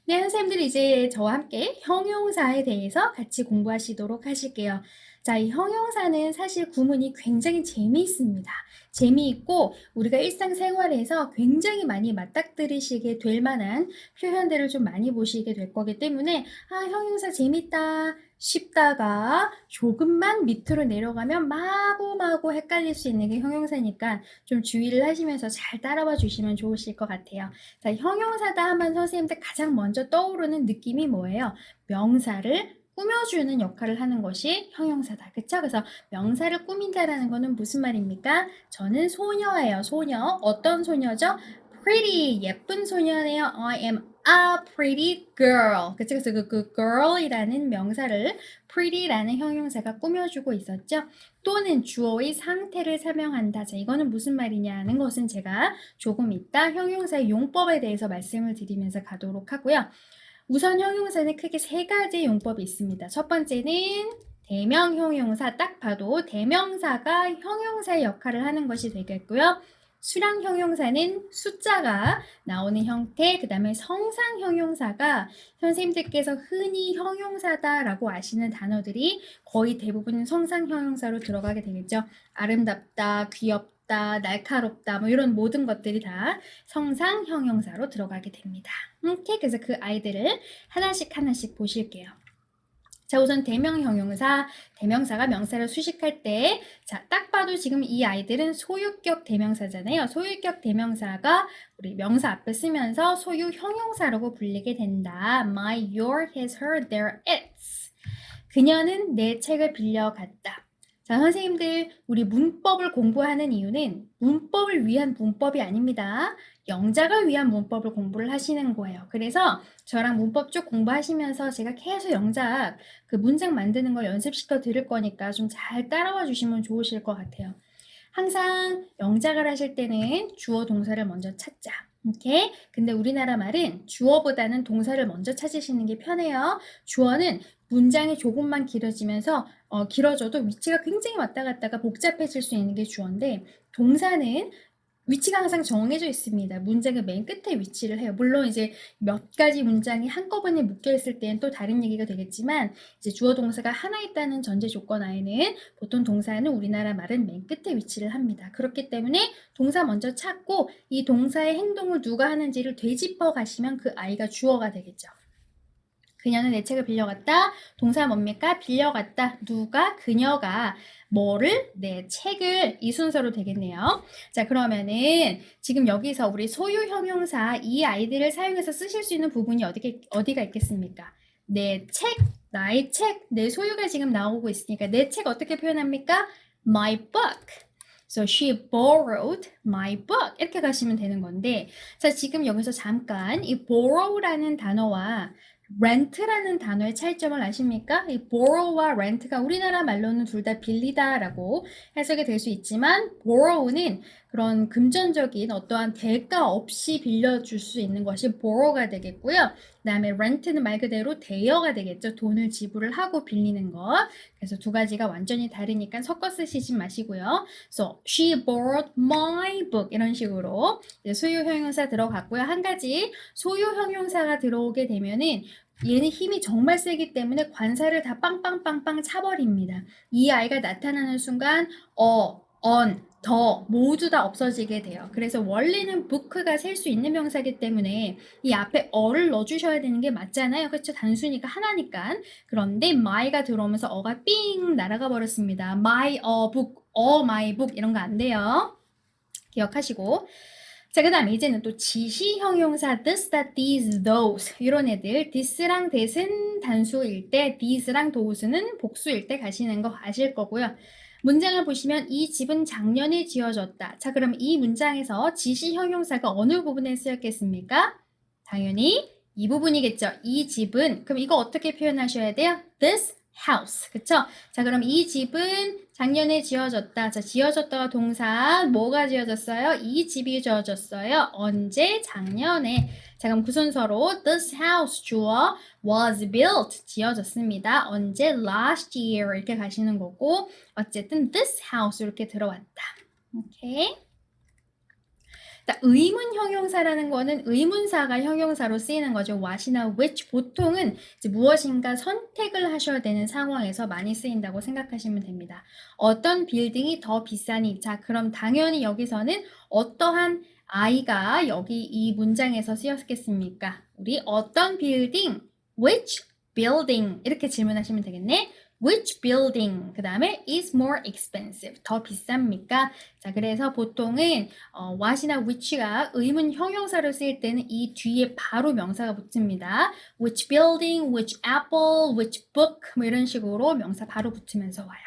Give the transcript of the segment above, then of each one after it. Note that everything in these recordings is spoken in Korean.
네, 선생님들 이제 저와 함께 형용사에 대해서 같이 공부하시도록 하실게요. 자, 이 형용사는 사실 구문이 굉장히 재미있습니다. 재미있고 우리가 일상생활에서 굉장히 많이 맞닥뜨리시게 될 만한 표현들을 좀 많이 보시게 될 거기 때문에 형용사 재밌다 싶다가 조금만 밑으로 내려가면 마구마구 헷갈릴 수 있는 게 형용사니까 좀 주의를 하시면서 잘 따라와 주시면 좋으실 것 같아요. 자, 형용사다 하면 선생님들 가장 먼저 떠오르는 느낌이 뭐예요? 명사를 꾸며주는 역할을 하는 것이 형용사다. 그쵸? 그래서 명사를 꾸민다라는 거는 무슨 말입니까? 저는 소녀예요. 소녀. 어떤 소녀죠? pretty. 예쁜 소녀네요. I am a pretty girl. 그쵸? 그래서 그 girl이라는 명사를 pretty라는 형용사가 꾸며주고 있었죠. 또는 주어의 상태를 설명한다. 자, 이거는 무슨 말이냐는 것은 제가 조금 이따 형용사의 용법에 대해서 말씀을 드리면서 가도록 하고요. 우선 형용사는 크게 세 가지 용법이 있습니다. 첫 번째는 대명 형용사, 딱 봐도 대명사가 형용사의 역할을 하는 것이 되겠고요. 수량 형용사는 숫자가 나오는 형태, 그 다음에 성상 형용사가 선생님들께서 흔히 형용사다라고 아시는 단어들이 거의 대부분 성상 형용사로 들어가게 되겠죠. 아름답다, 귀엽다, 날카롭다, 뭐 이런 모든 것들이 다 성상 형용사로 들어가게 됩니다. 오케이, 그래서 그 아이들을 하나씩 하나씩 보실게요. 자, 우선 대명 형용사, 대명사가 명사를 수식할 때, 자, 딱 봐도 지금 이 아이들은 소유격 대명사잖아요. 소유격 대명사가 우리 명사 앞에 쓰면서 소유 형용사라고 불리게 된다. My, your, his, her, their, its. 그녀는 내 책을 빌려갔다. 자, 선생님들, 우리 문법을 공부하는 이유는 문법을 위한 문법이 아닙니다. 영작을 위한 문법을 공부를 하시는 거예요. 그래서 저랑 문법 쭉 공부하시면서 제가 계속 영작, 그 문장 만드는 걸 연습시켜 드릴 거니까 좀 잘 따라와 주시면 좋으실 것 같아요. 항상 영작을 하실 때는 주어 동사를 먼저 찾자. 오케이? 근데 우리나라 말은 주어보다는 동사를 먼저 찾으시는 게 편해요. 주어는 문장이 조금만 길어지면서 길어져도 위치가 굉장히 왔다 갔다가 복잡해질 수 있는 게 주어인데 동사는 위치가 항상 정해져 있습니다. 문장의 맨 끝에 위치를 해요. 물론 이제 몇 가지 문장이 한꺼번에 묶여 있을 때는 또 다른 얘기가 되겠지만 이제 주어 동사가 하나 있다는 전제 조건 하에는 보통 동사는 우리나라 말은 맨 끝에 위치를 합니다. 그렇기 때문에 동사 먼저 찾고 이 동사의 행동을 누가 하는지를 되짚어 가시면 그 아이가 주어가 되겠죠. 그녀는 내 책을 빌려갔다. 동사 뭡니까? 빌려갔다. 누가? 그녀가 뭐를? 내 책을 이 순서로 되겠네요. 자, 그러면은 지금 여기서 우리 소유 형용사 이 아이들을 사용해서 쓰실 수 있는 부분이 어디가 있겠습니까? 내 책, 나의 책, 내 소유가 지금 나오고 있으니까 내 책 어떻게 표현합니까? My book. So she borrowed my book. 이렇게 가시면 되는 건데 자, 지금 여기서 잠깐 이 borrow라는 단어와 rent라는 단어의 차이점을 아십니까? 이 borrow와 rent가 우리나라 말로는 둘 다 빌리다라고 해석이 될 수 있지만 borrow는 그런 금전적인 어떠한 대가 없이 빌려줄 수 있는 것이 borrow가 되겠고요. 그 다음에 rent는 말 그대로 대여가 되겠죠. 돈을 지불을 하고 빌리는 것. 그래서 두 가지가 완전히 다르니까 섞어 쓰시지 마시고요. So she borrowed my book 이런 식으로 소유 형용사 들어갔고요. 한 가지 소유 형용사가 들어오게 되면은 얘는 힘이 정말 세기 때문에 관사를 다 빵빵빵빵 차버립니다. 이 아이가 나타나는 순간 더 모두 다 없어지게 돼요. 그래서 원래는 book가 셀 수 있는 명사이기 때문에 이 앞에 어를 넣어주셔야 되는 게 맞잖아요. 그렇죠? 단수니까 하나니까. 그런데 my가 들어오면서 어가 삥 날아가 버렸습니다. my book, my book 이런 거 안 돼요. 기억하시고. 자, 그 다음에 이제는 또 지시 형용사 this, that, these, those 이런 애들 this랑 that은 단수일 때 these랑 those는 복수일 때 가시는 거 아실 거고요. 문장을 보시면 이 집은 작년에 지어졌다. 자, 그럼 이 문장에서 지시 형용사가 어느 부분에 쓰였겠습니까? 당연히 이 부분이겠죠. 이 집은 그럼 이거 어떻게 표현하셔야 돼요? This house. 그쵸? 자, 그럼 이 집은 작년에 지어졌다. 자, 지어졌다가 동사 뭐가 지어졌어요? 이 집이 지어졌어요. 언제? 작년에. 자, 그럼 그 순서로 this house 주어 was built 지어졌습니다. 언제? last year 이렇게 가시는 거고 어쨌든 this house 이렇게 들어왔다. 오케이? 자, 의문 형용사라는 거는 의문사가 형용사로 쓰이는 거죠. what이나 which 보통은 이제 무엇인가 선택을 하셔야 되는 상황에서 많이 쓰인다고 생각하시면 됩니다. 어떤 빌딩이 더 비싸니? 자, 그럼 당연히 여기서는 어떠한 아이가 여기 이 문장에서 쓰였겠습니까? 우리 어떤 빌딩? Which building? 이렇게 질문하시면 되겠네. Which building? 그 다음에 is more expensive? 더 비쌉니까? 자, 그래서 보통은 what이나 which가 의문 형용사로 쓰일 때는 이 뒤에 바로 명사가 붙습니다. Which building, which apple, which book 뭐 이런 식으로 명사 바로 붙으면서 와요.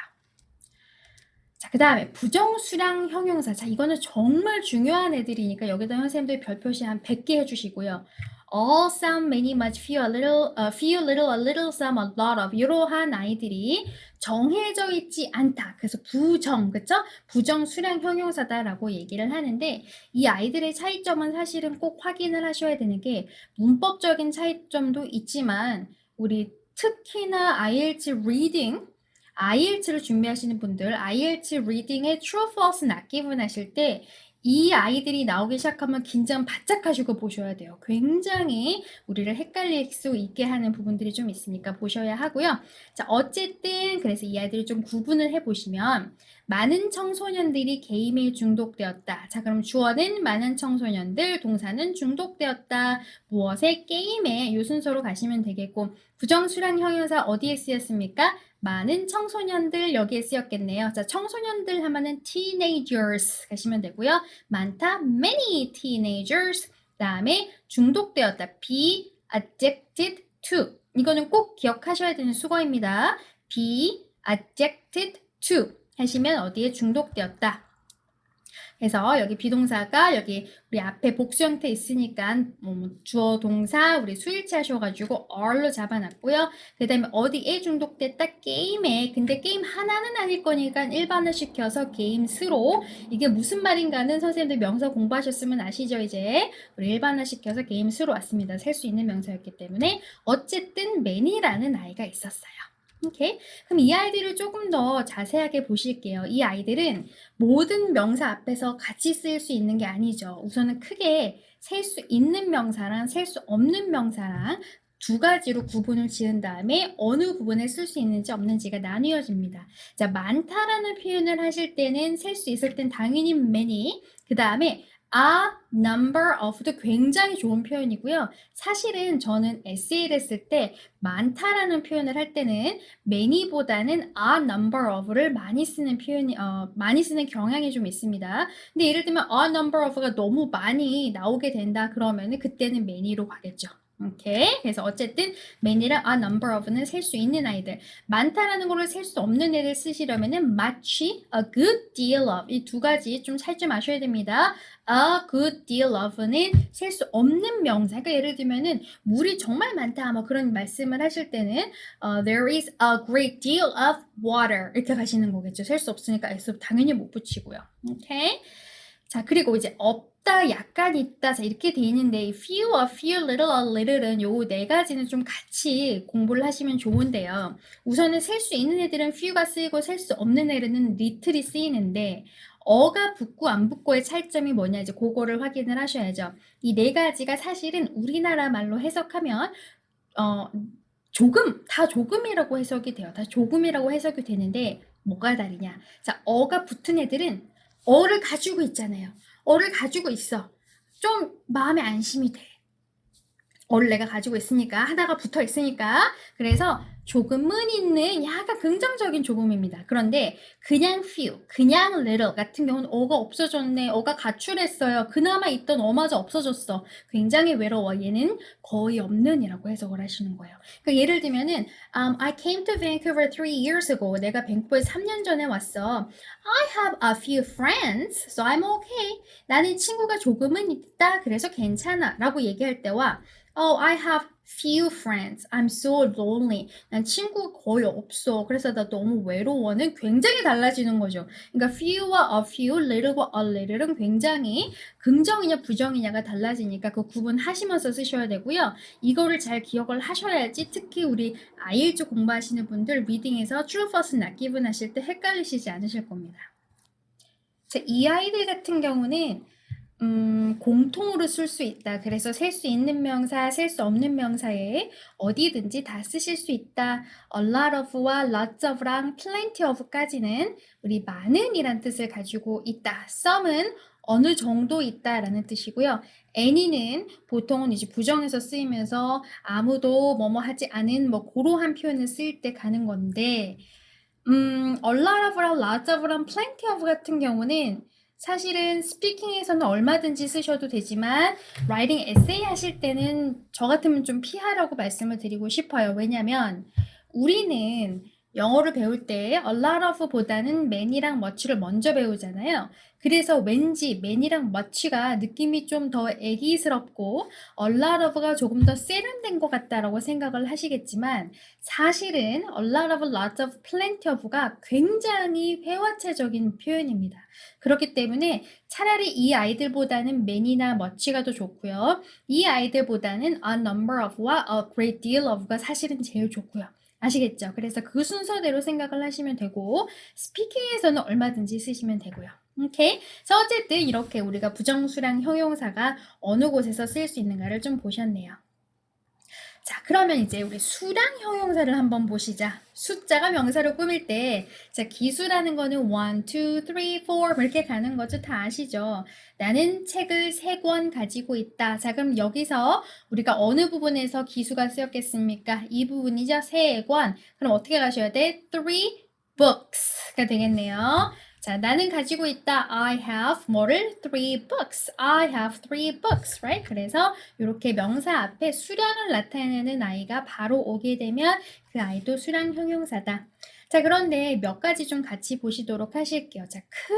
자, 그 다음에 부정수량 형용사. 자, 이거는 정말 중요한 애들이니까 여기다 선생님들 별표시 한 100개 해주시고요. all, some, many, much, few, a little, a little, some, a lot of 이러한 아이들이 정해져 있지 않다. 그래서 부정, 그쵸? 부정수량 형용사다라고 얘기를 하는데 이 아이들의 차이점은 사실은 꼭 확인을 하셔야 되는 게 문법적인 차이점도 있지만 우리 특히나 IELTS reading IELTS를 준비하시는 분들, IELTS 리딩에 true, false, not given 하실 때 이 아이들이 나오기 시작하면 긴장 바짝 하시고 보셔야 돼요. 굉장히 우리를 헷갈릴 수 있게 하는 부분들이 좀 있으니까 보셔야 하고요. 자, 어쨌든 그래서 이 아이들을 좀 구분을 해보시면 많은 청소년들이 게임에 중독되었다. 자, 그럼 주어는 많은 청소년들, 동사는 중독되었다. 무엇에? 게임에 요 순서로 가시면 되겠고 부정수량 형용사 어디에 쓰였습니까? 많은 청소년들 여기에 쓰였겠네요. 자, 청소년들 하면은 teenagers 가시면 되고요. 많다, many teenagers. 다음에 중독되었다, be addicted to. 이거는 꼭 기억하셔야 되는 수거입니다. be addicted to 하시면 어디에 중독되었다. 그래서 여기 비동사가 여기 우리 앞에 복수 형태 있으니까 주어 동사 우리 수일치 하셔가지고 are로 잡아놨고요. 그 다음에 어디에 중독됐다? 게임에. 근데 게임 하나는 아닐 거니까 일반화 시켜서 게임스로. 이게 무슨 말인가는 선생님들 명사 공부하셨으면 아시죠? 이제 우리 일반화 시켜서 게임스로 왔습니다. 셀 수 있는 명사였기 때문에 어쨌든 매니라는 아이가 있었어요. 오케이. 그럼 이 아이들을 조금 더 자세하게 보실게요. 이 아이들은 모든 명사 앞에서 같이 쓰일 수 있는 게 아니죠. 우선은 크게 셀 수 있는 명사랑 셀 수 없는 명사랑 두 가지로 구분을 지은 다음에 어느 부분에 쓸 수 있는지 없는지가 나뉘어집니다. 자, 많다라는 표현을 하실 때는 셀 수 있을 땐 당연히 many, 그 다음에 a number of도 굉장히 좋은 표현이고요. 사실은 저는 에세이를 쓸 때 많다라는 표현을 할 때는 many보다는 a number of를 많이 쓰는 많이 쓰는 경향이 좀 있습니다. 근데 예를 들면 a number of가 너무 많이 나오게 된다 그러면은 그때는 many로 가겠죠. 오케이. 그래서 어쨌든 many랑 a number of는 셀 수 있는 아이들. 많다라는 거를 셀 수 없는 애들 쓰시려면은 much, a good deal of 이 두 가지 좀 살좀 아셔야 됩니다. A good deal of는 셀 수 없는 명사. 그러니까 예를 들면은 물이 정말 많다 뭐 그런 말씀을 하실 때는 there is a great deal of water 이렇게 가시는 거겠죠. 셀 수 없으니까 S 당연히 못 붙이고요. 오케이. 자, 그리고 이제 없다, 약간 있다, 자, 이렇게 돼 있는데, few, a few, little, a little은 요 네 가지는 좀 같이 공부를 하시면 좋은데요. 우선은 셀 수 있는 애들은 few가 쓰이고 셀 수 없는 애들은 little이 쓰이는데, 어가 붙고 안 붙고의 차이점이 뭐냐, 이제 그거를 확인을 하셔야죠. 이 네 가지가 사실은 우리나라 말로 해석하면, 조금, 다 조금이라고 해석이 돼요. 다 조금이라고 해석이 되는데, 뭐가 다르냐. 자, 어가 붙은 애들은 어를 가지고 있잖아요. 어를 가지고 있어. 좀 마음에 안심이 돼. 어를 내가 가지고 있으니까 하나가 붙어 있으니까 그래서 조금은 있는 약간 긍정적인 조금입니다. 그런데 그냥 few, 그냥 little 같은 경우는 어가 없어졌네, 어가 가출했어요. 그나마 있던 어마저 없어졌어. 굉장히 외로워. 얘는 거의 없는 이라고 해석을 하시는 거예요. 그러니까 예를 들면은 I came to Vancouver 3 years ago. 내가 밴쿠버에 3년 전에 왔어. I have a few friends, so I'm okay. 나는 친구가 조금은 있다, 그래서 괜찮아 라고 얘기할 때와 Oh, I have few friends. I'm so lonely. 난 친구가 거의 없어. 그래서 나 너무 외로워는 굉장히 달라지는 거죠. 그러니까 few와 a few, little과 a little은 굉장히 긍정이냐 부정이냐가 달라지니까 그 구분하시면서 쓰셔야 되고요. 이거를 잘 기억을 하셔야지 특히 우리 IELTS 공부하시는 분들 리딩에서 true, false, not given 하실 때 헷갈리시지 않으실 겁니다. 자, 이 아이들 같은 경우는 공통으로 쓸 수 있다. 그래서 셀 수 있는 명사, 셀 수 없는 명사에 어디든지 다 쓰실 수 있다. a lot of와 lots of랑 plenty of까지는 우리 많은이란 뜻을 가지고 있다. some은 어느 정도 있다라는 뜻이고요. any는 보통은 이제 부정에서 쓰이면서 아무도 뭐뭐 하지 않은 뭐 그러한 표현을 쓸 때 가는 건데 a lot of랑 lots of랑 plenty of 같은 경우는 사실은 스피킹에서는 얼마든지 쓰셔도 되지만 라이팅 에세이 하실 때는 저 같으면 좀 피하라고 말씀을 드리고 싶어요. 왜냐면 우리는 영어를 배울 때 a lot of 보다는 man이랑 much를 먼저 배우잖아요. 그래서 왠지 man이랑 much가 느낌이 좀 더 애기스럽고 a lot of가 조금 더 세련된 것 같다라고 생각을 하시겠지만 사실은 a lot of, lots of, plenty of가 굉장히 회화체적인 표현입니다. 그렇기 때문에 차라리 이 아이들보다는 many나 much가 더 좋고요. 이 아이들보다는 a number of와 a great deal of가 사실은 제일 좋고요. 아시겠죠? 그래서 그 순서대로 생각을 하시면 되고 스피킹에서는 얼마든지 쓰시면 되고요. 오케이? 그래서 어쨌든 이렇게 우리가 부정수량 형용사가 어느 곳에서 쓸 수 있는가를 좀 보셨네요. 자, 그러면 이제 우리 수량 형용사를 한번 보시자. 숫자가 명사로 꾸밀 때, 자, 기수라는 거는 1, 2, 3, 4 이렇게 가는 거죠. 다 아시죠? 나는 책을 3권 가지고 있다. 자, 그럼 여기서 우리가 어느 부분에서 기수가 쓰였겠습니까? 이 부분이죠. 3권. 그럼 어떻게 가셔야 돼? 3 books가 되겠네요. 자, 나는 가지고 있다. I have 뭐를? 3 books. I have 3 books, right? 그래서 이렇게 명사 앞에 수량을 나타내는 아이가 바로 오게 되면 그 아이도 수량 형용사다. 자, 그런데 몇 가지 좀 같이 보시도록 하실게요. 자, 큰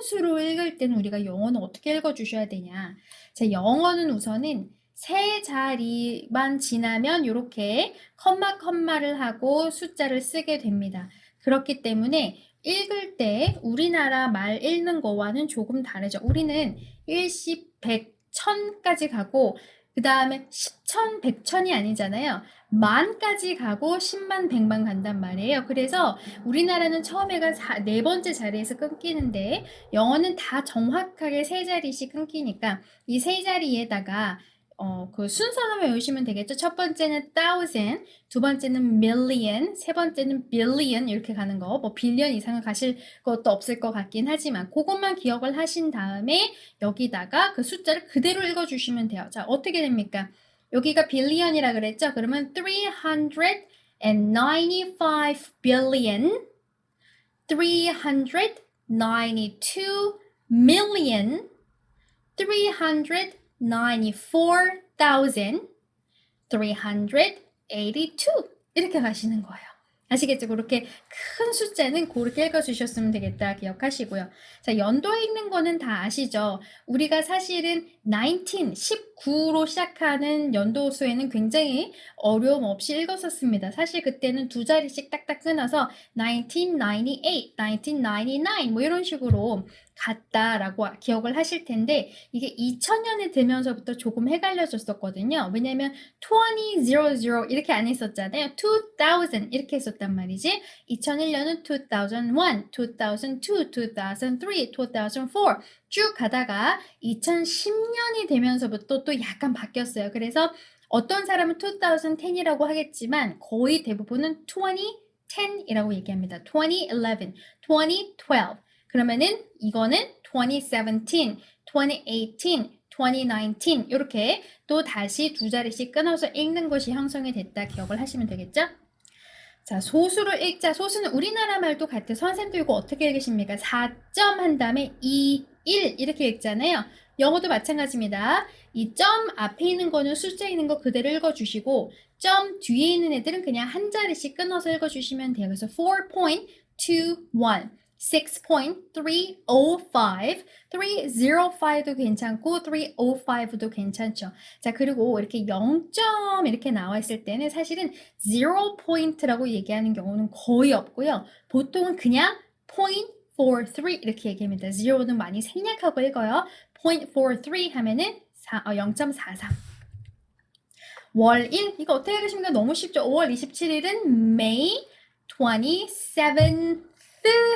수로 읽을 때는 우리가 영어는 어떻게 읽어주셔야 되냐. 자, 영어는 우선은 세 자리만 지나면 이렇게 컴마를 하고 숫자를 쓰게 됩니다. 그렇기 때문에 읽을 때 우리나라 말 읽는 거와는 조금 다르죠. 우리는 1, 10, 100, 1000까지 가고 그 다음에 10천, 100천이 아니잖아요. 만까지 가고 10만, 100만 간단 말이에요. 그래서 우리나라는 처음에가 네 번째 자리에서 끊기는데 영어는 다 정확하게 세 자리씩 끊기니까 이 세 자리에다가 그 순서만 외우시면 되겠죠. 첫 번째는 thousand, 두 번째는 million, 세 번째는 billion 이렇게 가는 거. 뭐 빌리언 이상은 가실 것도 없을 것 같긴 하지만 그것만 기억을 하신 다음에 여기다가 그 숫자를 그대로 읽어주시면 돼요. 자, 어떻게 됩니까? 여기가 billion이라 그랬죠? 그러면 395 billion, 392 million, 394,382 이렇게 가시는 거예요. 아시겠죠? 그렇게 큰 숫자는 그렇게 읽어주셨으면 되겠다 기억하시고요. 자, 연도 읽는 거는 다 아시죠? 우리가 사실은 19로 시작하는 연도수에는 굉장히 어려움 없이 읽었었습니다. 사실 그때는 두 자리씩 딱딱 끊어서 1998, 1999 뭐 이런 식으로 같다라고 기억을 하실 텐데 이게 2000년에 되면서부터 조금 헷갈려졌었거든요. 왜냐면 2000 이렇게 안 했었잖아요. 2000 이렇게 했었단 말이지. 2001년은 2001, 2002, 2003, 2004 쭉 가다가 2010년이 되면서부터 또 약간 바뀌었어요. 그래서 어떤 사람은 2010이라고 하겠지만 거의 대부분은 2010이라고 얘기합니다. 2011, 2012 그러면은 이거는 2017, 2018, 2019 이렇게 또 다시 두 자리씩 끊어서 읽는 것이 형성이 됐다 기억을 하시면 되겠죠? 자, 소수를 읽자. 소수는 우리나라 말도 같아. 선생님도 이거 어떻게 읽으십니까? 4점 한 다음에 2, 1 이렇게 읽잖아요. 영어도 마찬가지입니다. 이 점 앞에 있는 거는 숫자 있는 거 그대로 읽어주시고 점 뒤에 있는 애들은 그냥 한 자리씩 끊어서 읽어주시면 돼요. 그래서 4.21 6.305, 305도 괜찮고 305도 괜찮죠. 자, 그리고 이렇게 0점 이렇게 나와 있을 때는 사실은 0포인트라고 얘기하는 경우는 거의 없고요. 보통은 그냥 point 43 이렇게 얘기합니다. 0는 많이 생략하고 읽어요. point 43 하면은 0.43. 월 1, 이거 어떻게 읽으십니까? 너무 쉽죠? 5월 27일은 May 27th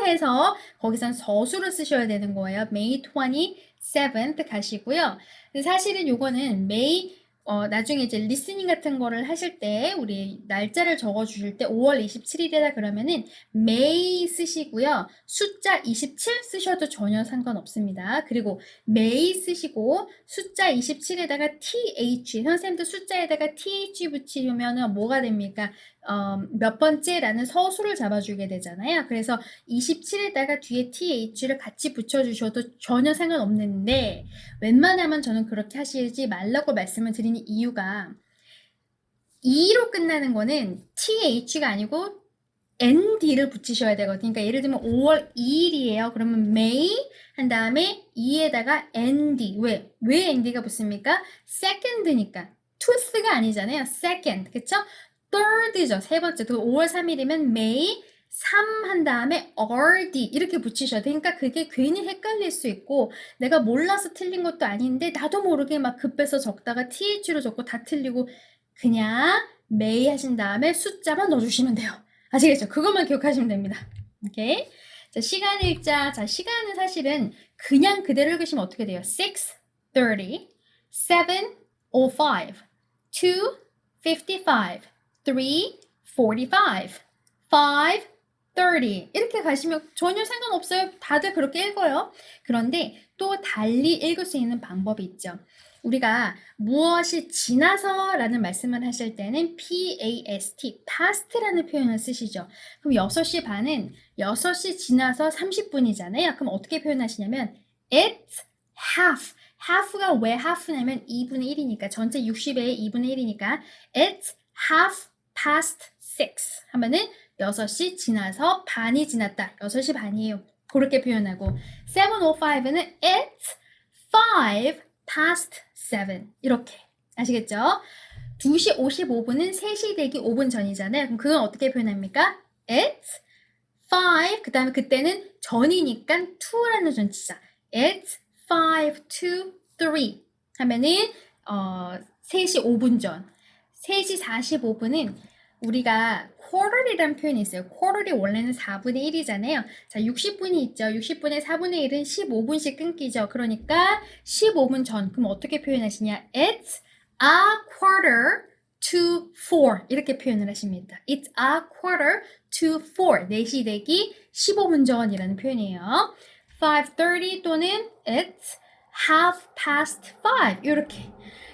해서 거기선 서술을 쓰셔야 되는 거예요. May 27th 가시고요. 근데 사실은 요거는 May 나중에 이제 리스닝 같은 거를 하실 때 우리 날짜를 적어 주실 때 5월 27일이다 그러면은 May 쓰시고요. 숫자 27 쓰셔도 전혀 상관없습니다. 그리고 May 쓰시고 숫자 27에다가 TH 선생님도 숫자에다가 TH 붙이면은 뭐가 됩니까? 몇 번째라는 서술을 잡아주게 되잖아요. 그래서 27에다가 뒤에 TH를 같이 붙여주셔도 전혀 상관없는데 웬만하면 저는 그렇게 하시지 말라고 말씀을 드리는 이유가 E로 끝나는 거는 TH가 아니고 ND를 붙이셔야 되거든요. 그러니까 예를 들면 5월 2일이에요. 그러면 May 한 다음에 E에다가 ND. 왜 ND가 붙습니까? Second니까. tooth가 아니잖아요. Second. 그쵸? third죠. 세 번째. 그 5월 3일이면 May 3 한 다음에 RD 이렇게 붙이셔야 돼요. 그러니까 그게 괜히 헷갈릴 수 있고 내가 몰라서 틀린 것도 아닌데 나도 모르게 막 급해서 적다가 TH로 적고 다 틀리고 그냥 May 하신 다음에 숫자만 넣어주시면 돼요. 아시겠죠? 그것만 기억하시면 됩니다. 오케이? 자, 시간 읽자. 자, 시간은 사실은 그냥 그대로 읽으시면 어떻게 돼요? 6:30, 7:05, 2:55, 3:45, 5:30 이렇게 가시면 전혀 상관없어요. 다들 그렇게 읽어요. 그런데 또 달리 읽을 수 있는 방법이 있죠. 우리가 무엇이 지나서 라는 말씀을 하실 때는 PAST, past라는 표현을 쓰시죠. 그럼 6시 반은 6시 지나서 30분이잖아요. 그럼 어떻게 표현하시냐면 it's half. half가 왜 half냐면 2분의 1이니까 전체 60의 2분의 1이니까 it's half past 6 하면은 6시 지나서 반이 지났다. 6시 반이에요. 그렇게 표현하고 7:05는 it's 5 past 7 이렇게 아시겠죠? 2시 55분은 3시 되기 5분 전이잖아요. 그럼 그건 어떻게 표현합니까? It's 5 그 다음에 그때는 전이니까 to라는 전치사 It's 5 to 3 하면은 3시 5분 전 3시 45분은 우리가 quarter이라는 표현이 있어요. quarter이 원래는 4분의 1이잖아요. 자, 60분이 있죠. 60분의 4분의 1은 15분씩 끊기죠. 그러니까 15분 전. 그럼 어떻게 표현하시냐? It's a quarter to 4 이렇게 표현을 하십니다. It's a quarter to 4 4시 되기 15분 전이라는 표현이에요. 5:30 또는 It's half past 5 이렇게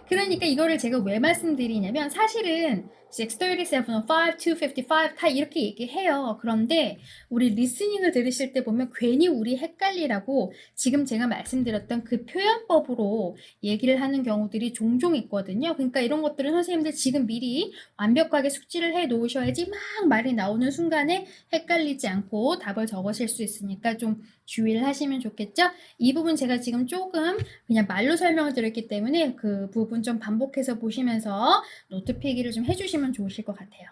그러니까 이거를 제가 왜 말씀드리냐면 사실은 6:37, 5, 2:55 다 이렇게 얘기해요. 그런데 우리 리스닝을 들으실 때 보면 괜히 우리 헷갈리라고 지금 제가 말씀드렸던 그 표현법으로 얘기를 하는 경우들이 종종 있거든요. 그러니까 이런 것들은 선생님들 지금 미리 완벽하게 숙지를 해 놓으셔야지 막 말이 나오는 순간에 헷갈리지 않고 답을 적으실 수 있으니까 좀 주의를 하시면 좋겠죠? 이 부분 제가 지금 조금 그냥 말로 설명을 드렸기 때문에 그 부분 좀 반복해서 보시면서 노트 필기를 좀 해주시면 좋으실 것 같아요.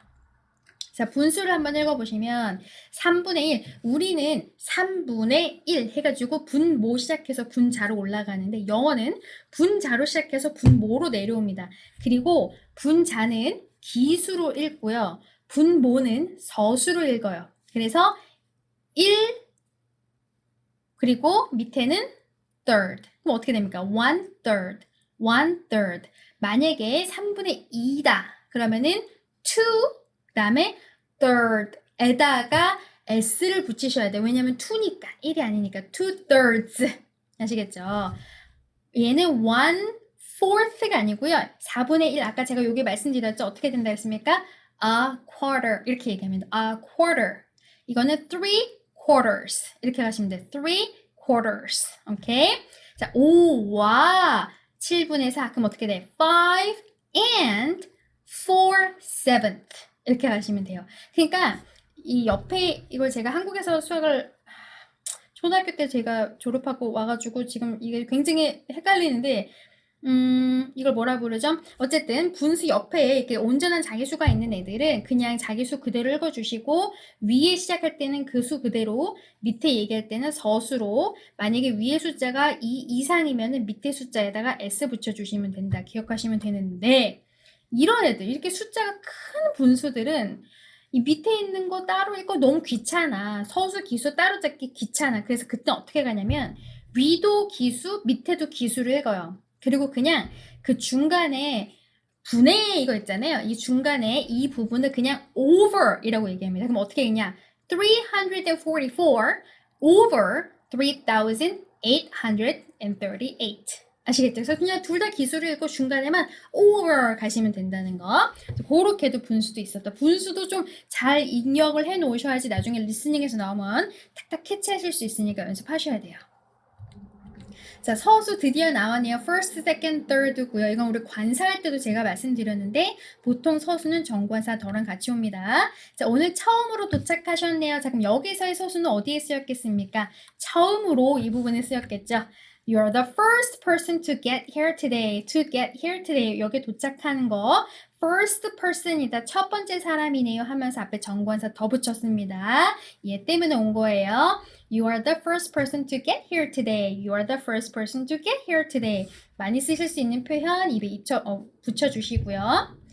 자, 분수를 한번 읽어보시면 3분의 1, 우리는 3분의 1 해가지고 분모 시작해서 분자로 올라가는데 영어는 분자로 시작해서 분모로 내려옵니다. 그리고 분자는 기수로 읽고요. 분모는 서수로 읽어요. 그래서 1 그리고 밑에는 third. 그럼 어떻게 됩니까? 1/3. 1/3. 만약에 3분의 2다. 그러면은 2 그다음에 third에다가 s를 붙이셔야 돼요. 왜냐면 2니까 1이 아니니까 2/3 아시겠죠? 얘는 1/4가 아니고요. 4분의 1 아까 제가 여기 말씀드렸죠. 어떻게 된다 했습니까? A quarter 이렇게 얘기하면 a quarter. 이거는 3/4 이렇게 가시면 돼요. 3/4 오케이? 자, 5와 7분의 4 그럼 어떻게 돼? 5 and 4/7 이렇게 가시면 돼요. 그러니까 이 옆에 이걸 제가 한국에서 수학을 초등학교 때 제가 졸업하고 와가지고 지금 이게 굉장히 헷갈리는데 이걸 뭐라 부르죠? 어쨌든 분수 옆에 이렇게 온전한 자기수가 있는 애들은 그냥 자기수 그대로 읽어주시고 위에 시작할 때는 그 수 그대로 밑에 얘기할 때는 서수로 만약에 위에 숫자가 2 이상이면 밑에 숫자에다가 s 붙여주시면 된다. 기억하시면 되는데 이런 애들 이렇게 숫자가 큰 분수들은 이 밑에 있는 거 따로 읽고 너무 귀찮아. 서수, 기수 따로 잡기 귀찮아. 그래서 그때 어떻게 가냐면 위도 기수, 밑에도 기수를 읽어요. 그리고 그냥 그 중간에 분의 이거 있잖아요. 이 중간에 이 부분을 그냥 over이라고 얘기합니다. 그럼 어떻게 읽냐? 344 over 3,838. 아시겠죠? 그래서 그냥 둘 다 기수를 읽고 중간에만 over 가시면 된다는 거. 그렇게도 분수도 있었다. 분수도 좀 잘 입력을 해 놓으셔야지 나중에 리스닝에서 나오면 탁탁 캐치하실 수 있으니까 연습하셔야 돼요. 자, 서수 드디어 나왔네요. first, second, third고요. 이건 우리 관사할 때도 제가 말씀드렸는데 보통 서수는 정관사 더랑 같이 옵니다. 자, 오늘 처음으로 도착하셨네요. 자, 그럼 여기서의 서수는 어디에 쓰였겠습니까? 처음으로 이 부분에 쓰였겠죠. You're the first person to get here today. To get here today. 여기 도착하는 거. first person이다. 첫 번째 사람이네요 하면서 앞에 정관사 더 붙였습니다. 얘 때문에 온 거예요. You are the first person to get here today. You are the first person to get here today. 많이 쓰실 수 있는 표현 입에 붙여주시고요.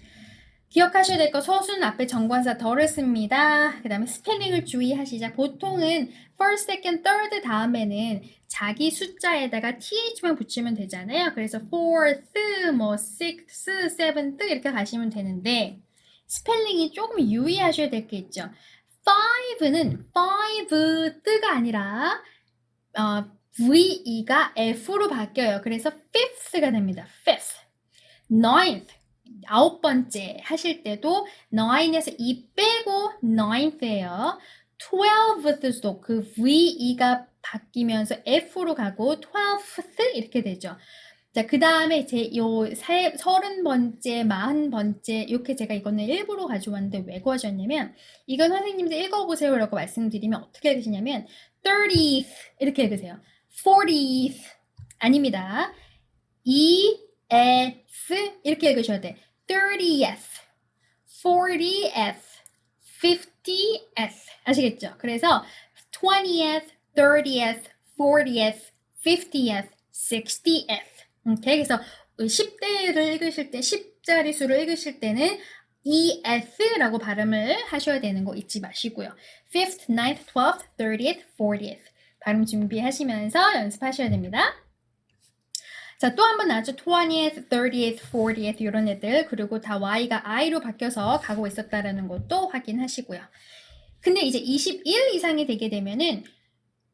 기억하셔야 될 거 서수는 앞에 정관사 더를 씁니다. 그 다음에 스펠링을 주의하시자. 보통은 first, second, third 다음에는 자기 숫자에다가 th만 붙이면 되잖아요. 그래서 fourth, 뭐 sixth, seventh 이렇게 가시면 되는데 스펠링이 조금 유의하셔야 될 게 있죠. five는 five가 아니라 VE가 F로 바뀌어요. 그래서 fifth가 됩니다. fifth. ninth. 9번째 하실 때도 9에서 2 빼고 9th예요. 12th도 그 VE가 바뀌면서 F로 가고 12th 이렇게 되죠. 자, 그 다음에 요 30번째, 40번째 이렇게 제가 이거는 일부러 가져왔는데 왜 구하셨냐면 이건 선생님들 읽어보세요 라고 말씀드리면 어떻게 읽으시냐면 30th 이렇게 읽으세요. 40th 아닙니다. ES 이렇게 읽으셔야 돼. 30th, 40th, 50th 아시겠죠? 그래서 20th, 30th, 40th, 50th, 60th 오케이? 그래서 10대를 읽으실 때 10자리 수를 읽으실 때는 ES라고 발음을 하셔야 되는 거 잊지 마시고요. 5th, 9th, 12th, 30th, 40th 발음 준비하시면서 연습하셔야 됩니다. 자, 또 한 번 나왔죠. 20th, 30th, 40th 이런 애들 그리고 다 Y가 I로 바뀌어서 가고 있었다라는 것도 확인하시고요. 근데 이제 21 이상이 되게 되면은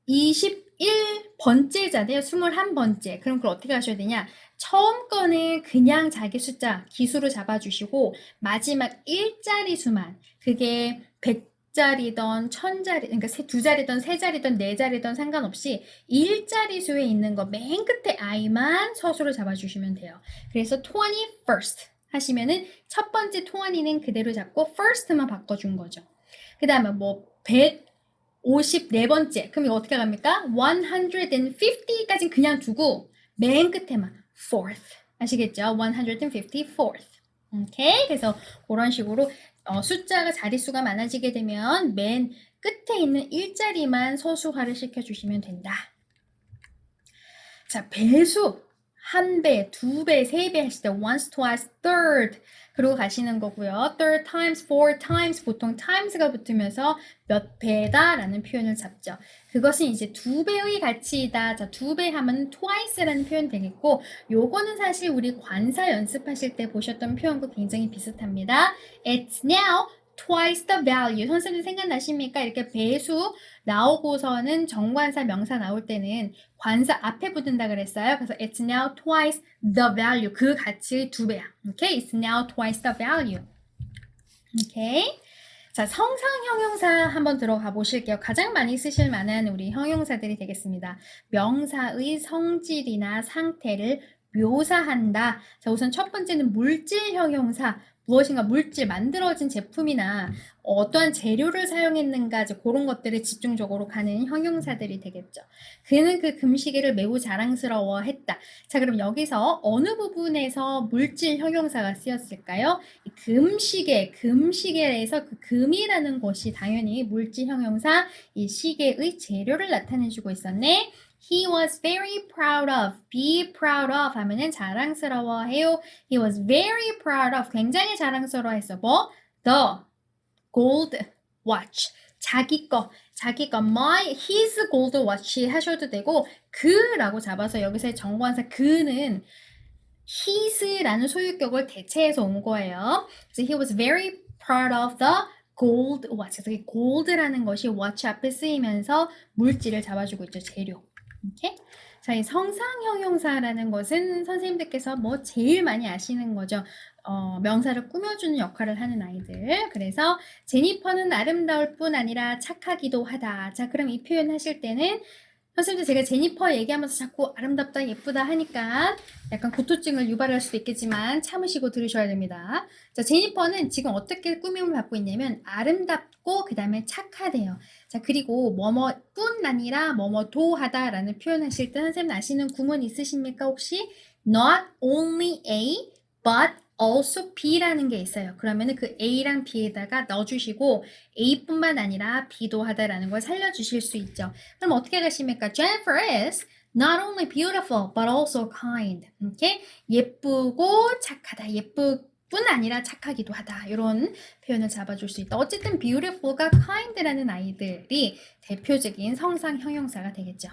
21번째잖아요. 21번째. 그럼 그걸 어떻게 하셔야 되냐? 처음 거는 그냥 자기 숫자 기수로 잡아주시고 마지막 1자리 수만 그게 100자리던 1000자리 그러니까 2자리던 3자리던 4자리던 상관없이 1자리 수에 있는 거 맨 끝에 I만 서수로 잡아주시면 돼요. 그래서 21st 하시면은 첫 번째 20는 그대로 잡고 first만 바꿔준 거죠. 그 다음에 뭐 154번째 그럼 이거 어떻게 갑니까? 150까지는 그냥 두고 맨 끝에만 fourth 아시겠죠? 154th 오케이? 그래서 그런 식으로 숫자가 자릿수가 많아지게 되면 맨 끝에 있는 일자리만 서수화를 시켜주시면 된다. 자, 배수 1배, 2배, 3배 하실 때 once, twice, third 그러고 가시는 거고요. third times, four times 보통 times가 붙으면서 몇 배다 라는 표현을 잡죠. 그것은 이제 2배의 가치이다. 자, 2배 하면 twice라는 표현 되겠고 요거는 사실 우리 관사 연습하실 때 보셨던 표현과 굉장히 비슷합니다. It's now twice the value. 선생님 생각나십니까? 이렇게 배수 나오고서는 정관사 명사 나올 때는 관사 앞에 붙는다 그랬어요. 그래서 it's now twice the value. 그 가치의 2배야. 오케이? It's now twice the value. 오케이? 자, 성상 형용사 한번 들어가 보실게요. 가장 많이 쓰실 만한 우리 형용사들이 되겠습니다. 명사의 성질이나 상태를 묘사한다. 자, 우선 첫 번째는 물질 형용사. 무엇인가 물질, 만들어진 제품이나 어떠한 재료를 사용했는가 그런 것들에 집중적으로 가는 형용사들이 되겠죠. 그는 그 금시계를 매우 자랑스러워했다. 자, 그럼 여기서 어느 부분에서 물질 형용사가 쓰였을까요? 이 금시계에서 그 금이라는 것이 당연히 물질 형용사 이 시계의 재료를 나타내주고 있었네. He was very proud of. Be proud of 하면은 자랑스러워해요. He was very proud of. 굉장히 자랑스러워했어. 뭐? The gold watch. 자기 거 his gold watch 하셔도 되고 그라고 잡아서 여기서의 정관사 그는 his라는 소유격을 대체해서 온 거예요. 그래서 he was very proud of the gold watch. 그래서 이 gold라는 것이 watch 앞에 쓰이면서 물질을 잡아주고 있죠. 재료. 오케이? 자, 이 성상 형용사라는 것은 선생님들께서 뭐 제일 많이 아시는 거죠. 명사를 꾸며주는 역할을 하는 아이들. 그래서 제니퍼는 아름다울 뿐 아니라 착하기도 하다. 자, 그럼 이 표현 하실 때는 선생님들 제가 제니퍼 얘기하면서 자꾸 아름답다 예쁘다 하니까 약간 고토증을 유발할 수도 있겠지만 참으시고 들으셔야 됩니다. 자, 제니퍼는 지금 어떻게 꾸밈을 받고 있냐면 아름답고 그 다음에 착하대요. 자, 그리고 뭐뭐뿐 아니라 뭐뭐도 하다라는 표현하실 때 선생님 아시는 구문 있으십니까 혹시? Not only A but also B라는 게 있어요. 그러면은 그 A랑 B에다가 넣어주시고 A뿐만 아니라 B도 하다라는 걸 살려주실 수 있죠. 그럼 어떻게 가십니까? Jennifer is not only beautiful but also kind. 이렇게 예쁘고 착하다. 예쁘뿐 아니라 착하기도 하다. 이런 표현을 잡아줄 수 있다. 어쨌든 beautiful과 kind라는 아이들이 대표적인 성상 형용사가 되겠죠.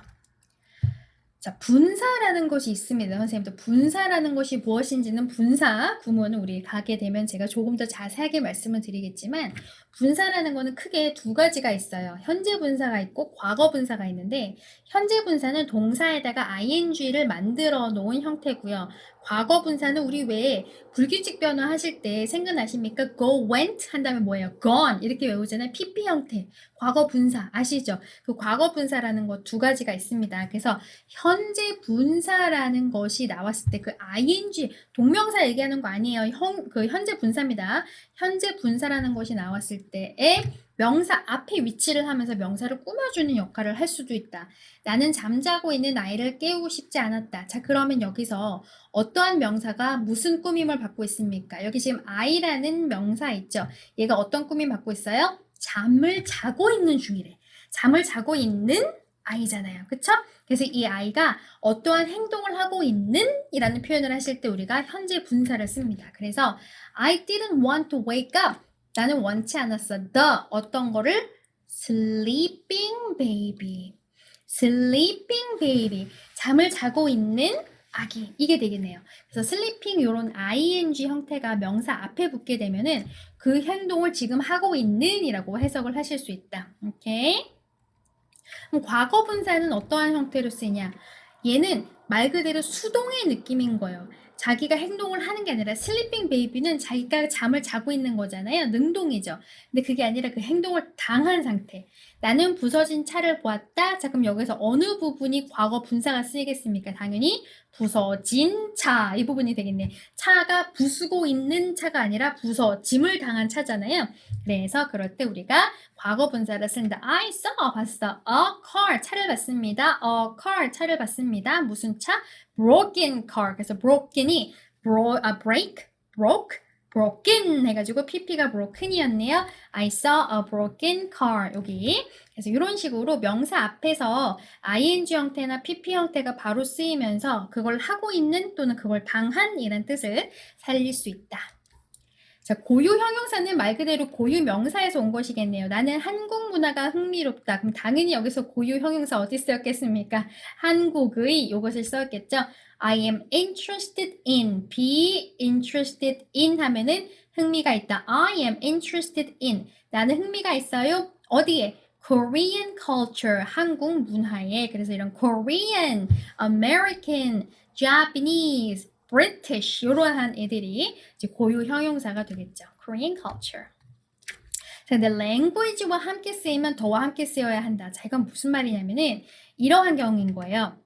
자, 분사라는 것이 있습니다. 선생님도 분사라는 것이 무엇인지는 분사 구문은 우리 가게 되면 제가 조금 더 자세하게 말씀을 드리겠지만 분사라는 것은 크게 두 가지가 있어요. 현재 분사가 있고 과거 분사가 있는데 현재 분사는 동사에다가 ing를 만들어 놓은 형태고요. 과거 분사는 우리 왜 불규칙 변화 하실 때 생각나십니까? go, went 한 다음에 뭐예요? gone 이렇게 외우잖아요. pp 형태. 과거 분사 아시죠? 그 과거 분사라는 것 두 가지가 있습니다. 그래서 현재 분사라는 것이 나왔을 때 그 ing 동명사 얘기하는 거 아니에요. 그 현재 분사입니다. 현재 분사라는 것이 나왔을 때에 명사 앞에 위치를 하면서 명사를 꾸며주는 역할을 할 수도 있다. 나는 잠자고 있는 아이를 깨우고 싶지 않았다. 자, 그러면 여기서 어떠한 명사가 무슨 꾸밈을 받고 있습니까? 여기 지금 I라는 명사 있죠. 얘가 어떤 꾸밈 받고 있어요? 잠을 자고 있는 중이래. 잠을 자고 있는 아이잖아요. 그쵸? 그래서 이 아이가 어떠한 행동을 하고 있는 이라는 표현을 하실 때 우리가 현재 분사를 씁니다. 그래서 I didn't want to wake up. 나는 원치 않았어. The 어떤 거를? sleeping baby. sleeping baby. 잠을 자고 있는 아기. 이게 되겠네요. 그래서 sleeping 이런 ing 형태가 명사 앞에 붙게 되면은 그 행동을 지금 하고 있는 이라고 해석을 하실 수 있다. 오케이? 그럼 과거 분사는 어떠한 형태로 쓰이냐? 얘는 말 그대로 수동의 느낌인 거예요. 자기가 행동을 하는 게 아니라 슬리핑 베이비는 자기가 잠을 자고 있는 거잖아요. 능동이죠. 근데 그게 아니라 그 행동을 당한 상태. 나는 부서진 차를 보았다. 자, 그럼 여기서 어느 부분이 과거 분사가 쓰이겠습니까? 당연히 부서진 차. 이 부분이 되겠네. 차가 부수고 있는 차가 아니라 부서짐을 당한 차잖아요. 그래서 그럴 때 우리가 과거 분사를 쓴다. I saw, 봤어. A car, 차를 봤습니다. A car, 차를 봤습니다. 무슨 차? broken car. 그래서 broken이 break, broke, broken 해가지고 pp가 broken이었네요. I saw a broken car. 여기. 그래서 이런 식으로 명사 앞에서 ing 형태나 pp 형태가 바로 쓰이면서 그걸 하고 있는 또는 그걸 당한 이란 뜻을 살릴 수 있다. 자, 고유 형용사는 말 그대로 고유 명사에서 온 것이겠네요. 나는 한국 문화가 흥미롭다. 그럼 당연히 여기서 고유 형용사 어디 쓰였겠습니까? 한국의 이것을 썼겠죠. I am interested in, be interested in 하면은 흥미가 있다. I am interested in. 나는 흥미가 있어요. 어디에? Korean culture, 한국 문화에. 그래서 이런 Korean, American, Japanese, British 이러한 애들이 이제 고유 형용사가 되겠죠. Korean culture. 자, 근데 language와 함께 쓰이면 더와 함께 쓰여야 한다. 자, 이건 무슨 말이냐면은 이러한 경우인 거예요.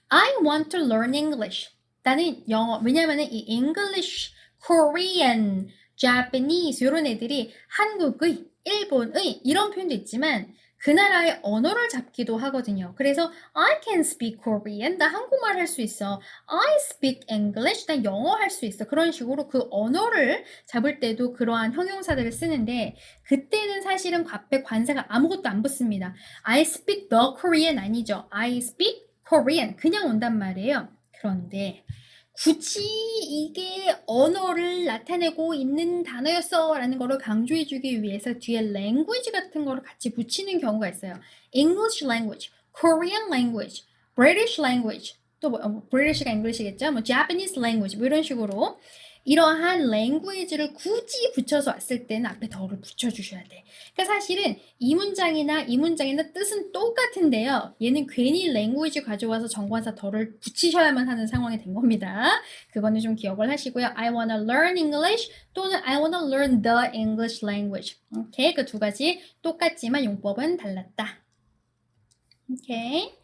I want to learn English. 나는 영어, 왜냐면은 이 English, Korean, Japanese 이런 애들이 한국의, 일본의 이런 표현도 있지만 그 나라의 언어를 잡기도 하거든요. 그래서 I can speak Korean. 나 한국말 할 수 있어. I speak English. 나 영어 할 수 있어. 그런 식으로 그 언어를 잡을 때도 그러한 형용사들을 쓰는데 그때는 사실은 앞에 관사가 아무것도 안 붙습니다. I speak the Korean 아니죠. I speak Korean. 그냥 온단 말이에요. 그런데 굳이 이게 언어를 나타내고 있는 단어였어라는 거를 강조해 주기 위해서 뒤에 language 같은 거를 같이 붙이는 경우가 있어요. English language, Korean language, British language, 또 British가 English겠죠? 뭐 Japanese language 뭐 이런 식으로 이러한 language를 굳이 붙여서 왔을 때는 앞에 더를 붙여주셔야 돼. 그러니까 사실은 이 문장이나 이 문장이나 뜻은 똑같은데요. 얘는 괜히 language 가져와서 정관사 더를 붙이셔야만 하는 상황이 된 겁니다. 그거는 좀 기억을 하시고요. I wanna learn English 또는 I wanna learn the English language. 오케이, 그 두 가지 똑같지만 용법은 달랐다. 오케이.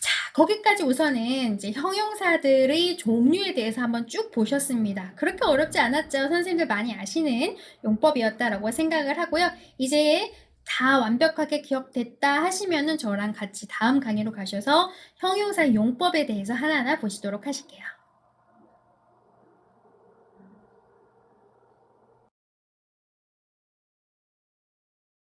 자, 거기까지 우선은 이제 형용사들의 종류에 대해서 한번 쭉 보셨습니다. 그렇게 어렵지 않았죠? 선생님들 많이 아시는 용법이었다라고 생각을 하고요. 이제 다 완벽하게 기억됐다 하시면은 저랑 같이 다음 강의로 가셔서 형용사 용법에 대해서 하나하나 보시도록 하실게요.